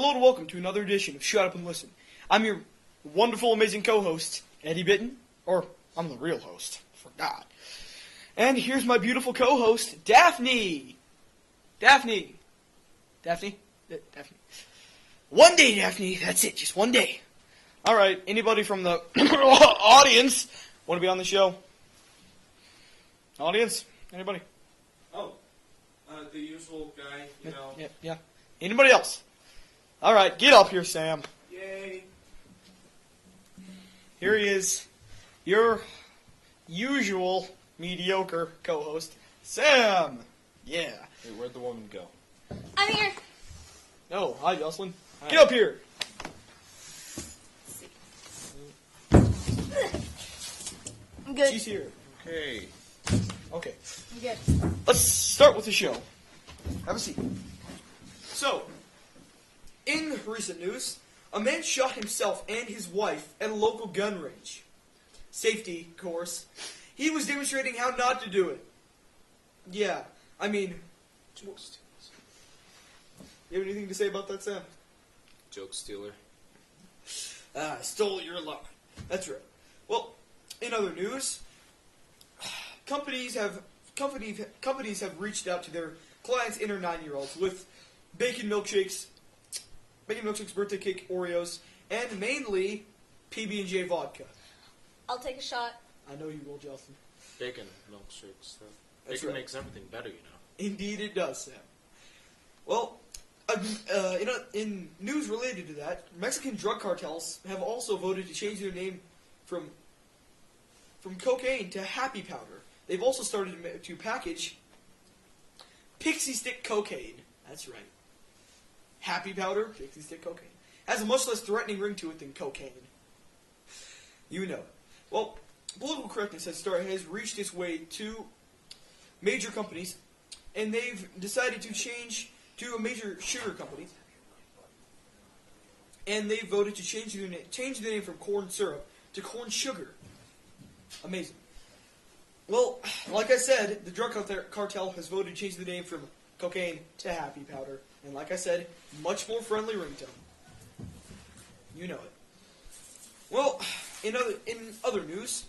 Hello and welcome to another edition of Shut Up and Listen. I'm your wonderful, amazing co-host, Eddie Bitten, or I'm the real host, for God. And here's my beautiful co-host, Daphne. Daphne. One day, Daphne. That's it. Just one day. All right. Anybody from the audience want to be on the show? Audience? Anybody? Oh, the usual guy, you know. Yeah. Anybody else? All right. Get up here, Sam. Yay. Here he is. Your usual mediocre co-host, Sam. Yeah. Hey, where'd the woman go? I'm here. Oh, hi, Jocelyn. Hi. Get up here. I'm good. She's here. Okay. Okay. I'm good. Let's start with the show. Have a seat. So, in recent news, a man shot himself and his wife at a local gun range. Safety, of course. He was demonstrating how not to do it. Yeah, I mean... You have anything to say about that, Sam? Joke stealer. Stole your line. That's right. Well, in other news, companies have reached out to their clients' inner 9-year-olds with bacon milkshakes, birthday cake, Oreos, and mainly PB&J vodka. I'll take a shot. I know you will, Justin. Bacon milkshakes. That's Bacon right. makes everything better, you know. Indeed it does, Sam. Well, in news related to that, Mexican drug cartels have also voted to change their name from cocaine to happy powder. They've also started to package pixie stick cocaine. That's right. Happy powder, pixie stick cocaine. Has a much less threatening ring to it than cocaine. You know. Well, political correctness has reached its way to major companies, and they've decided to change to a major sugar company, and they voted to change the name from corn syrup to corn sugar. Amazing. Well, like I said, the drug cartel has voted to change the name from cocaine to happy powder, and like I said, much more friendly ringtone. You know it. Well, in other news,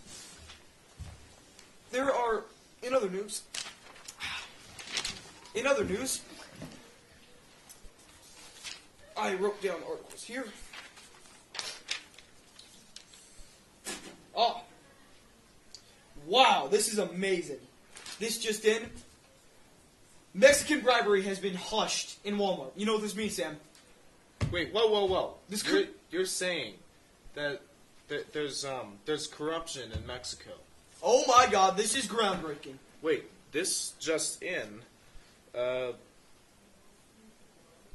I wrote down articles here. Oh. Wow, this is amazing. This just in. Mexican bribery has been hushed in Walmart. You know what this means, Sam? Wait, whoa. This You're saying that there's corruption in Mexico. Oh my God, this is groundbreaking. Wait, this just in.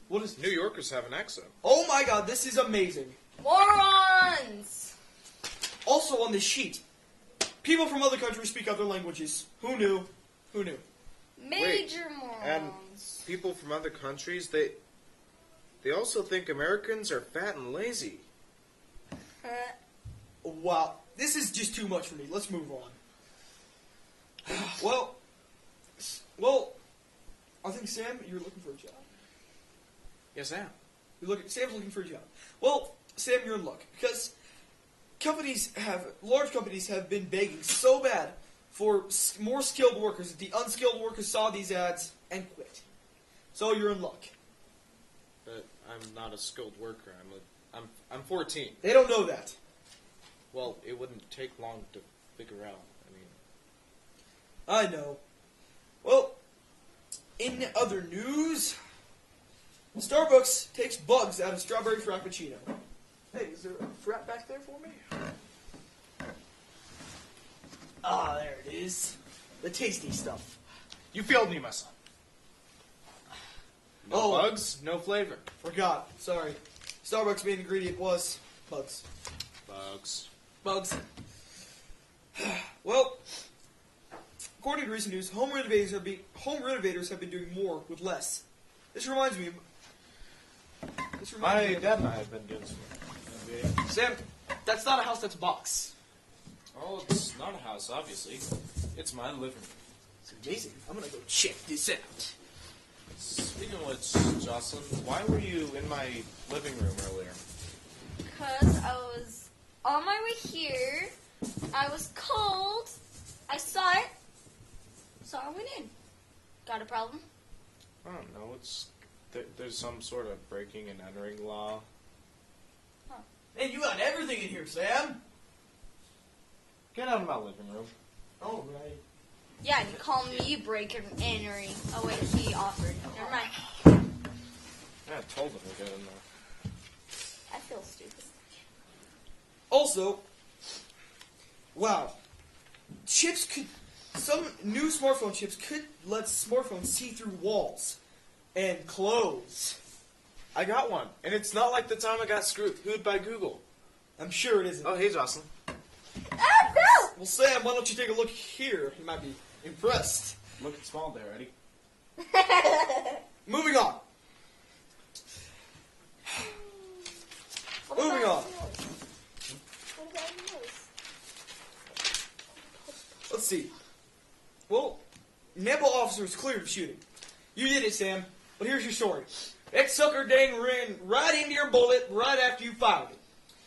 What is New Yorkers have an accent. Oh my God, this is amazing. Morons! Also on this sheet, people from other countries speak other languages. Who knew? Major morons. And people from other countries, they also think Americans are fat and lazy. Wow, this is just too much for me. Let's move on. Well, I think, Sam, you're looking for a job. Yes, I am. Sam's looking for a job. Well, Sam, you're in luck, because large companies have been begging so bad for more skilled workers that the unskilled workers saw these ads and quit. So you're in luck. But I'm not a skilled worker. I'm 14. They don't know that. Well, it wouldn't take long to figure out. I know. Well, in other news, Starbucks takes bugs out of strawberry frappuccino. Hey, is there a frap back there for me? Ah, there it is. The tasty stuff. You failed me, my son. No bugs, no flavor. Forgot. Sorry. Starbucks' main ingredient was bugs. Bugs. Well, according to recent news, home renovators have been doing more with less. This reminds me. My dad and I have been doing some renovating. Sam, that's not a house, that's a box. Oh, it's not a house, obviously. It's my living room. It's amazing. I'm gonna go check this out. Speaking of which, Jocelyn, why were you in my living room earlier? Because I was on my way here. I was cold. I saw it. So I went in. Got a problem? I don't know. There's some sort of breaking and entering law. Hey, you got everything in here, Sam. Get out of my living room. All right. Yeah, you call me breaking and entering. Oh wait, he offered. Never mind. Yeah, I told him to get in there. I feel stupid. Also, wow, some new smartphone chips could let smartphones see through walls and clothes. I got one, and it's not like the time I got screwed by Google. I'm sure it isn't. Oh, hey, Jocelyn. Ah, no! Well, Sam, why don't you take a look here? You might be impressed. Looking small there, Eddie. Moving on. What Moving about on. yours? What about yours? Let's see. Well, Napa officers cleared of shooting. You did it, Sam. But here's your story. That sucker dang ran right into your bullet right after you fired it.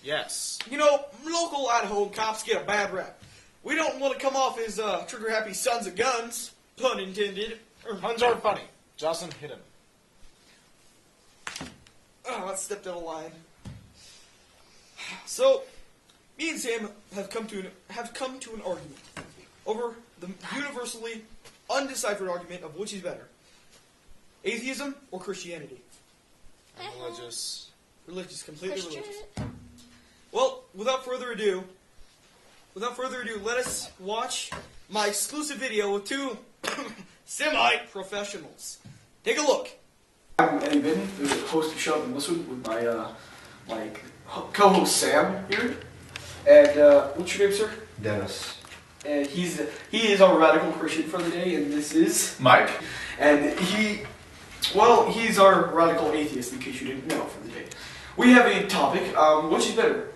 Yes. You know, local Idaho cops get a bad rap. We don't want to come off as trigger-happy sons of guns, pun intended. Puns are funny. Jocelyn hit him. Oh, that stepped out of line. So, me and Sam have come to an argument over the universally undeciphered argument of which is better, atheism or Christianity. I'm religious. Religious, completely Christian? religious. Well, without further ado, let us watch my exclusive video with two semi-professionals. Take a look. I'm Eddie the host of Shove and Listen with my co-host Sam here. And what's your name, sir? Dennis. And he is our radical Christian for the day, and this is Mike. And he's our radical atheist, in case you didn't know, for the day. We have a topic, which is better?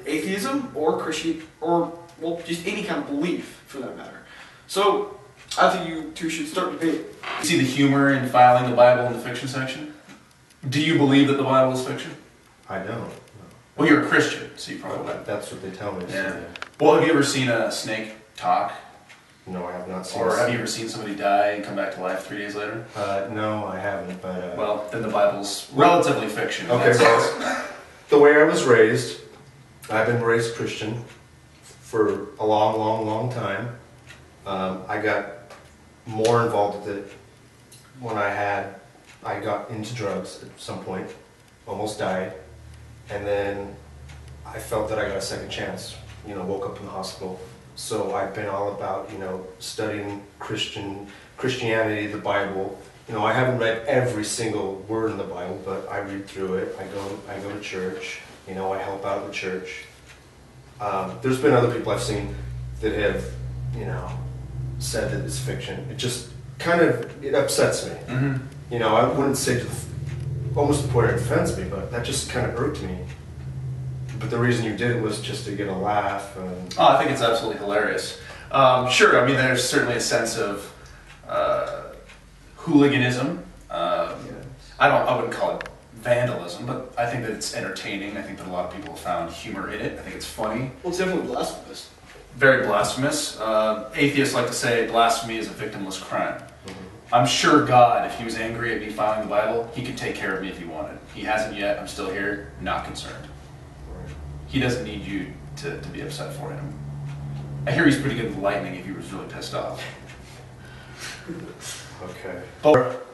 Atheism or Christian, or, well, just any kind of belief, for that matter. So, I think you two should start debating. See the humor in filing the Bible in the fiction section? Do you believe that the Bible is fiction? I don't. No. Well, you're a Christian, so you probably would. That's what they tell me. Yeah. Well, have you ever seen a snake talk? No, I have not seen. Or have you ever seen somebody die and come back to life 3 days later? No, I haven't. But well, then the Bible's relatively fiction. In okay. that sense. Well, the way I was raised, I've been raised Christian for a long, long, long time. I got more involved with it when I got into drugs at some point, almost died, and then I felt that I got a second chance. You know, woke up in the hospital. So I've been all about, studying Christianity, the Bible. I haven't read every single word in the Bible, but I read through it. I go to church. I help out the church. There's been other people I've seen that have, said that it's fiction. It just it upsets me. Mm-hmm. I wouldn't say almost to the point it offends me, but that just kind of irked me. But the reason you did it was just to get a laugh. Oh, I think it's absolutely hilarious. Sure, I mean, there's certainly a sense of hooliganism. I wouldn't call it vandalism, but I think that it's entertaining. I think that a lot of people have found humor in it. I think it's funny. Well, it's definitely blasphemous. Very blasphemous. Atheists like to say blasphemy is a victimless crime. Mm-hmm. I'm sure God, if he was angry at me filing the Bible, he could take care of me if he wanted. He hasn't yet. I'm still here, not concerned. He doesn't need you to be upset for him. I hear he's pretty good with lightning if he was really pissed off. Okay. But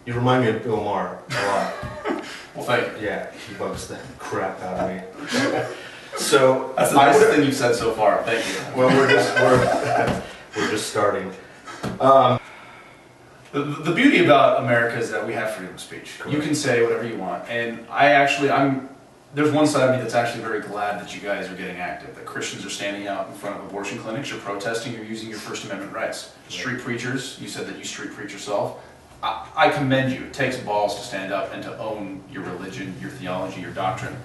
You remind me of Bill Maher a lot. well, thank you. Yeah, he bugs the crap out of me. So That's the nicest thing you've said so far. Thank you. well, we're just starting. The beauty about America is that we have freedom of speech. Correct. You can say whatever you want, and there's one side of me that's actually very glad that you guys are getting active, that Christians are standing out in front of abortion clinics, you're protesting, you're using your First Amendment rights. Street preachers, you said that you street preach yourself. I commend you. It takes balls to stand up and to own your religion, your theology, your doctrine.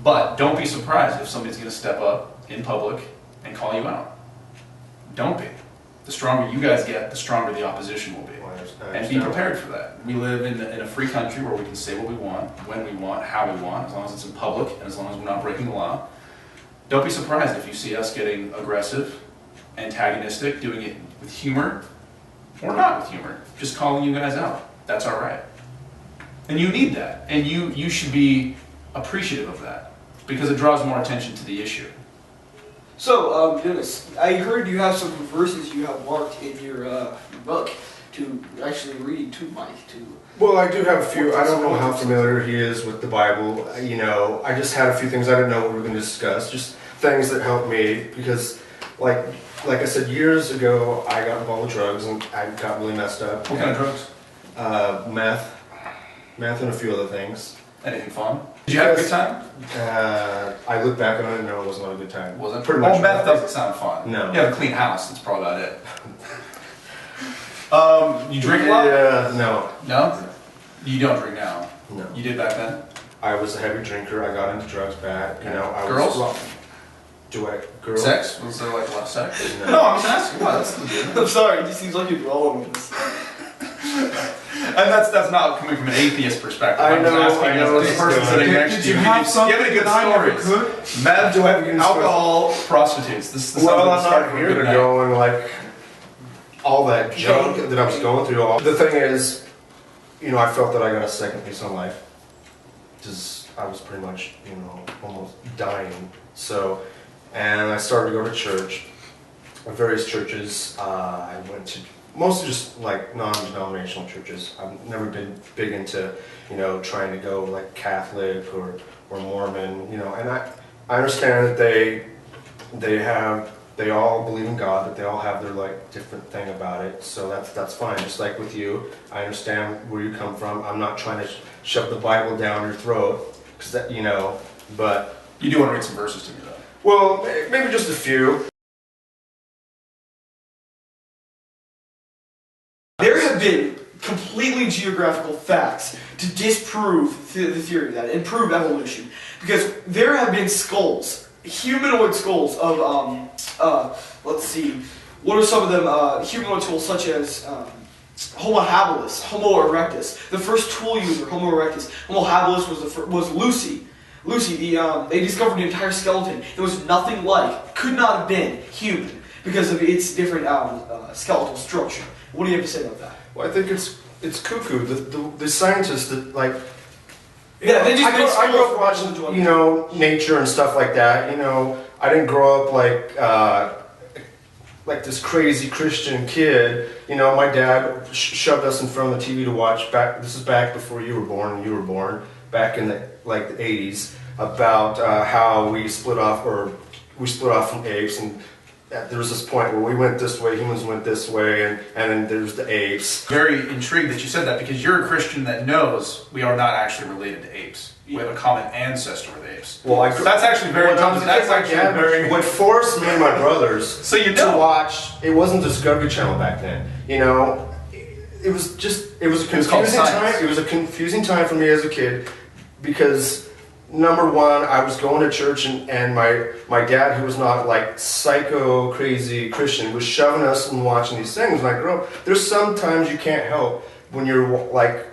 But don't be surprised if somebody's going to step up in public and call you out. Don't be. The stronger you guys get, the stronger the opposition will be. Well, And be prepared for that. We live in a free country where we can say what we want, when we want, how we want, as long as it's in public and as long as we're not breaking the law. Don't be surprised if you see us getting aggressive, antagonistic, doing it with humor, or not with humor, just calling you guys out. That's all right. And you need that. And you should be appreciative of that because it draws more attention to the issue. So, Dennis, I heard you have some verses you have marked in your book to actually read to Mike. Well, I do have a few. I don't know how familiar he is with the Bible. You know, I just had a few things I didn't know we were going to discuss. Just things that helped me because, like I said, years ago, I got involved with drugs and I got really messed up. What kind of drugs? Meth and a few other things. Anything fun? Did you have a good time? I look back on it and no, it was not a good time. Was it? Pretty much. Meth doesn't sound fun. No. You have a clean house. That's probably about it. You drink a lot? No. No? You don't drink now? No. You did back then? I was a heavy drinker. I got into drugs bad. You know, I Girls? was. Do I? Girls? Sex? Was there like a lot of sex? No. No, I'm just asking. What? That's legit. I'm sorry, it just seems like you're dwelling with this. And that's not coming from an atheist perspective. I I'm know, just asking I know, as the it's person good. sitting next Did to you you. have something Give me good that I never stories. could? Meth, Do I have good alcohol, prostitutes. This Well, sounds like I'm the start not of a here good to night. go and like all that junk that I was going through. The thing is, you know, I felt that I got a second lease on life. Just I was pretty much, you know, almost dying. So, and I started to go to church, various churches. I went to mostly just like non-denominational churches. I've never been big into, you know, trying to go like Catholic or Mormon, you know. And I understand that they all believe in God, that they all have their like different thing about it. So that's fine. Just like with you, I understand where you come from. I'm not trying to shove the Bible down your throat, cause that, you know. But You do want to read some verses to me, though. well, maybe just a few. There have been completely geographical facts to disprove the theory of that and prove evolution. Because there have been skulls, humanoid skulls of, let's see, what are some of them? Humanoid skulls such as Homo habilis, Homo erectus. The first tool user, Homo erectus. Homo habilis was Lucy. Lucy, they discovered an entire skeleton that was nothing like, could not have been human because of its different skeletal structure. What do you have to say about that? Well, I think it's cuckoo. The scientists that like. Yeah, they just I grew up watching, you know, nature and stuff like that. You know, I didn't grow up like this crazy Christian kid. You know, my dad shoved us in front of the TV to watch. This is back before you were born and you were born. Back in the 80s, about how we split off from apes, and there was this point where we went this way, humans went this way, and then there's the apes. Very intrigued that you said that because you're a Christian that knows we are not actually related to apes. We have a common ancestor with apes. Well, that's actually very intelligent. That's actually very. What forced me and my brothers So you know. to watch. It wasn't Discovery Channel back then. You know, it was a called confusing time. science. It was a confusing time for me as a kid because. Number one, I was going to church and my dad, who was not like psycho crazy Christian, was shoving us and watching these things. When I grew up, there's sometimes you can't help when you're like,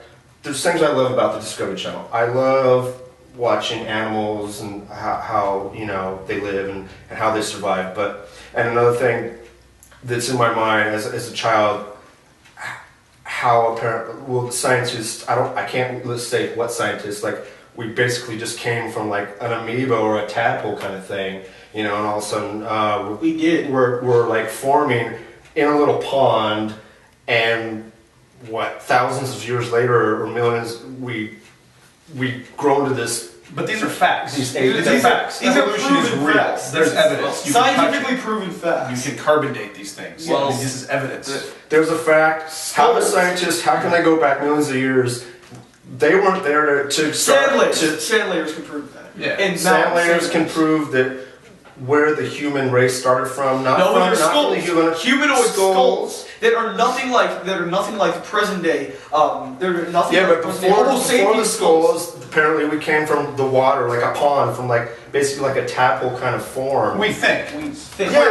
there's things I love about the Discovery Channel. I love watching animals and how you know they live and how they survive. And another thing that's in my mind as a child, how apparent, well, the scientists, I can't let's say what scientists, like, we basically just came from like an amoeba or a tadpole kind of thing, you know, and all of a sudden we're like forming in a little pond, and what, thousands of years later or millions, we grow to this. But these are facts. These are facts. These are Evolution is proven real. facts. There's evidence. You can touch Scientifically it. proven facts. You can carbon date these things. Well, this is evidence. There's a fact. How the scientists? How can they go back millions of years? They weren't there to start. Sand layers can prove that. Yeah. And Sand layers can prove that where the human race started from. Not no, from, they're not skulls. from the Humanoid skulls that are nothing like the present day. They're nothing. Yeah, like but present day before Homo the sapiens skulls, apparently we came from the water, like a pond, from like basically like a tadpole kind of form. We think. We think. Yeah.